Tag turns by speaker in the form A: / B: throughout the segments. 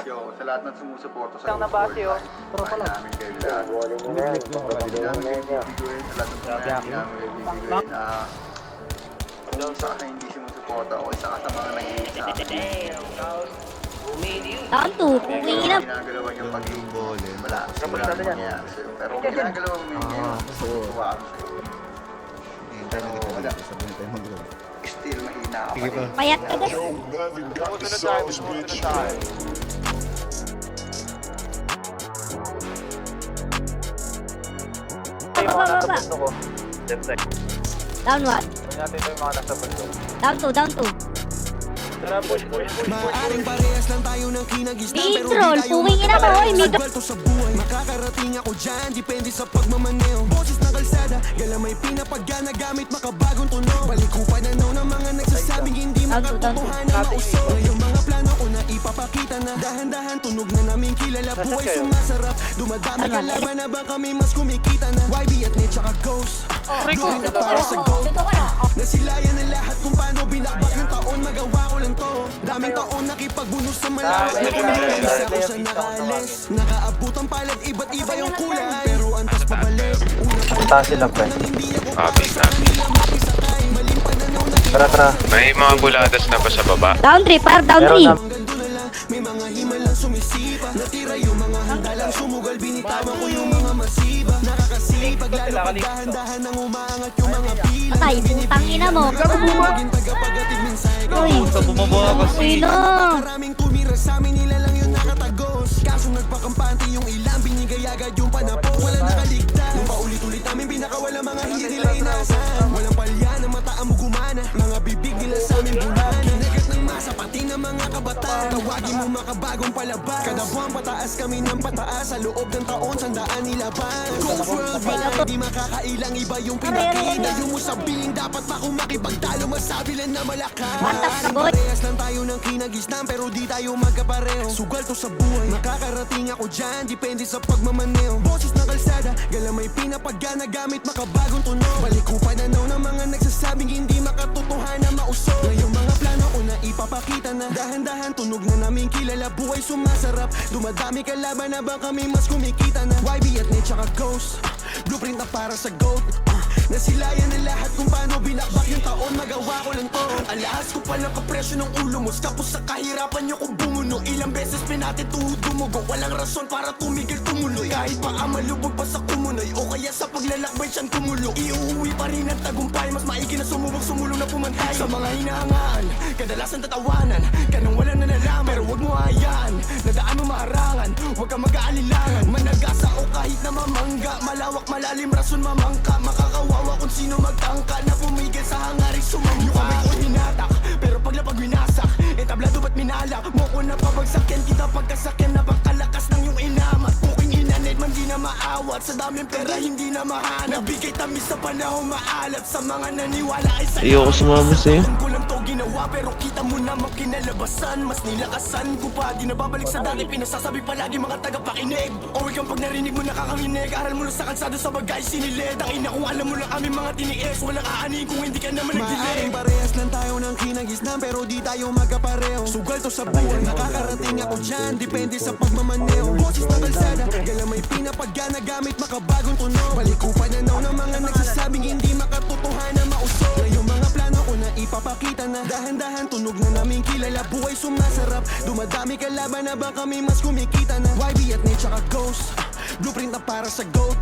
A: Nabasyo, sa lahat ng sumusuporta sa
B: Isang Nabasyo.
A: Pro pala. Namin kayo lahat. Hindi namin kayo bibiguin. Sa lahat ng mga hindi namin kayo bibiguin. Kung isa ka sa hindi sumusuporta o isa ka sa mga nag-iisa sa akin.
C: Down to, pumingin na.
A: Ginagalawan yung pag-ibig. Wala. Wala nang mangyayari sa'yo. Pero kung ginagalawan mo yun, matutuwa ako sa'yo. Pero wala. Still mahina ka pa rin.
C: Payat ka guys. Baba. Down what?
B: natin ito yung mga nasa bundok.
C: Down to.
B: Tara, push.
D: Maaring parehas lang tayo ng kinagisnan
C: Di
D: pero
C: troll,
D: di tayo
C: pungingin na ba, oy, may
D: magkapareho sa buhay. Makakarating ako dyan, depende sa pagmamaneo. Boses ng kalsada, galamay pinapagana gamit makabagong tunog. Balikupan na ng mga nagsasabing hindi makatotohanan mausok. Ngayong mga plano ko na ipapakita na dahan-dahan tunog na namin kilala. Buhay sumasarap, dumadami kalaban na ba kami mas kumikita na. YB at Net tsaka Ghost, dumating na para sa gold. Nasilayan na lahat kung paano binakbak ng taon. Magawa ko lang to, daming taon nakipagbunos sa malawak na kumilang. Isa ko sa nakaalis, nakaabot ang palad, iba't iba yung kulay. Pero antas pabalik, una pa
B: sila, pre.
E: Copy.
B: Tara.
E: May mga buladas na ba sa baba?
C: Down 3, par, down 3.
D: may mga himalang sumisipa. Natira yung mga handalang sumugal, binitawan ko yung mga masiba. Nakakasipag, lalo pag dahan-dahan nang umaangat yung mga pila.
C: Patay, putang ina mo.
D: Maging tagapagatid mensahe ka.
C: Uy, sino?
D: Maraming tumira sa amin, nila lang yung nakatagos. Kaso nagpakampante yung ilang, binigay agad yung panapo. Wala nakaligtas, nung paulit-ulit namin pinakawala mga hindi nila inasahan. Walang palya ng mata ang mugumana, mga bibig nila sa amin bunana. Kinagat ng masa, pati ng mga kabataan. Tawagin mo makabagong palabas. Kada buwan pataas kami ng pataas. Sa loob ng taon, sandaan nilaban. Cold worldwide, di makakailang iba yung pinakita. Yung mo sabihin, dapat pa kung makipagtalo, masabi lang na malakas. Parehas lang tayo ng kinagisnan, pero di tayo magkapareho. Sugal to sa buhay, makakarating ako dyan, depende sa pagmamaneo. Boses ng kalsada, galamay pinapagana gamit makabagong tunog. Balikupan na ng mga nagsasabing hindi makatotohanan mausok. Ngayong mga plano ko na ipapakita na dahan-dahan tunog na namin kilala. Buhay sumasarap, dumadami kalaban na ba kami mas kumikita na. YB at Net tsaka Ghost, blueprint na para sa GOAT. Nasilayan na lahat kung paano binakbak yung taon. Magawa ko lang to. Alahas ko palang kapresyo ng ulo mo. Tapos sa kahirapan nyo kung bumuno. Ilang beses pinatid tuhod dumugo. Walang rason para tumigil tumuloy. Kahit pa malubog pa sa kumunoy, o kaya sa paglalakbay siyang tumulo. Iuuwi pa rin ang tagumpay. Mas maigi na sumubok, sumulong na pumantay. Sa mga hinahangaan, kadalasan tatawanan ka nang wala nalalaman. Pero wag mo hayaan, nadaan mo maharangan. Huwag ka mag-aalilangan, managasa o kahit na mamangga. Malawak malalim rason mamangka. Makakawawa kung sino magtangka na pumigil sa hangaring sumangka. Yung kamay ko hinatak, pero paglapag winasak. Entablado ba't minalak mo ko na pabagsakin kita pagkasakyan. Napakalakas ng yung inamat. Puking inanet man di na maawat. Sa daming pera hindi na mahanap. Nabigay tamis sa panahon maalat. Sa mga naniwala ay sa
F: ayoko sumama sa'yo.
D: ko lang to ginawa, pero kita mo naman kinalabasan. Mas nilakasan ko pa, di na babalik sa dati. Pinasasabi palagi mga tagapakinig. O ikaw pag narinig mo nakakakinig. Aral mo lang sa kalsado sa bagay sinilid. Ang ina kung alam mo lang kami mga tiniis. Walang aanin kung hindi ka naman nagdilig. Maaring parehas lang tayo ng kinagisnan, pero di tayo magkapareho. Sugal to sa buhay, nakakarating ako dyan, depende sa pagmamaneo. Boses ng kalsada, galamay pinapagana gamit makabagong tunog. Balikupan na ng mga nagsasabing hindi makatotohanan mausok. Ngayong mga plano ko na ipapakita na dahan-dahan tunog na namin kilala. Buhay sumasarap, dumadami kalaban na ba kami mas kumikita na. YB at Net tsaka Ghost, blueprint na para sa GOAT.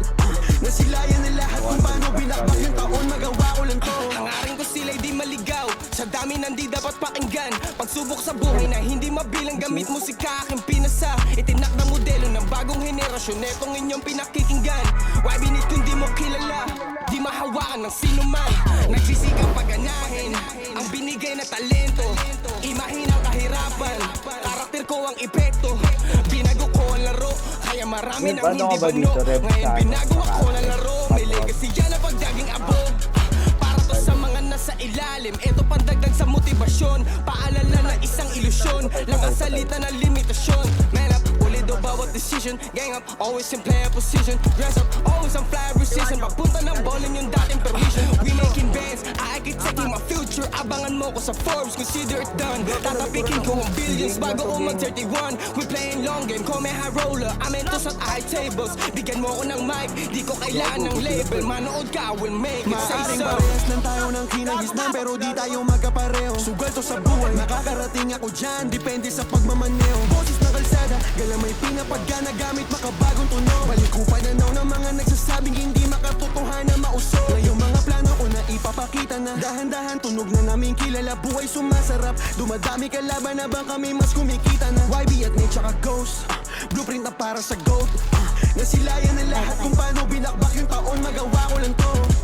D: Nasilayan na lahat kung paano binakbak yung taon. Magawa ko lang to. Hangarin ko sila'y di maligaw, sa dami nang di dapat pakinggan. Pagsubok sa buhay na hindi mabilang, gamit musika aking pinasa. Itinak na modelo ng bagong henerasyon, etong inyong pinakikinggan. YB Net kung di mo kilala, di mahawakan ng sino man. Nagsisikang paganahin ang binigay na talento. Imahin ang kahirapan, karakter ko ang epekto. Binago ko ang laro, kaya marami nang hindi bano. Ngayon binago ako ng laro, may legacy yan na pagdaging abog. Para to sa mga nasa ilalim, eto pandagdag sa motibasyon. Paalala na isang ilusyon, lang ang salita ng limitasyon. Man up, pulido ba bawat decision. Gang up, always in player position. Dress up, always on fly precision. Papunta ng bowling yung dating permission. We making bands, I keep taking my future. Abangan mo ko sa Forbes, consider it done. Tatapikin ko ang billions bago ko mag-31. We playing long game, call me high roller. I'm into sa high tables. Bigyan mo ko ng mic, di ko kailangan ng label. Manood ka, will make it, say Maaring
A: so.
D: parehas lang tayo ng kinagisnan, pero di tayo magkapareho. Sugal to sa buhay, nakakarating ako dyan. Depende sa pagmamaneho. Boses ng kalsada, galamay pinapagana gamit makabagong tunog. Balikupan na ng mga nagsasabing hindi makatotohanan mausog. Ngayong mga plano ko na ipapakita na dahan-dahan tunog na namin kilala. Buhay sumasarap, dumadami kalaban na bang kami mas kumikita na. YB at Nate tsaka Ghost, blueprint na para sa GOAT. Nasilayan na lahat kung paano binakbak yung taon, magawa ko lang to.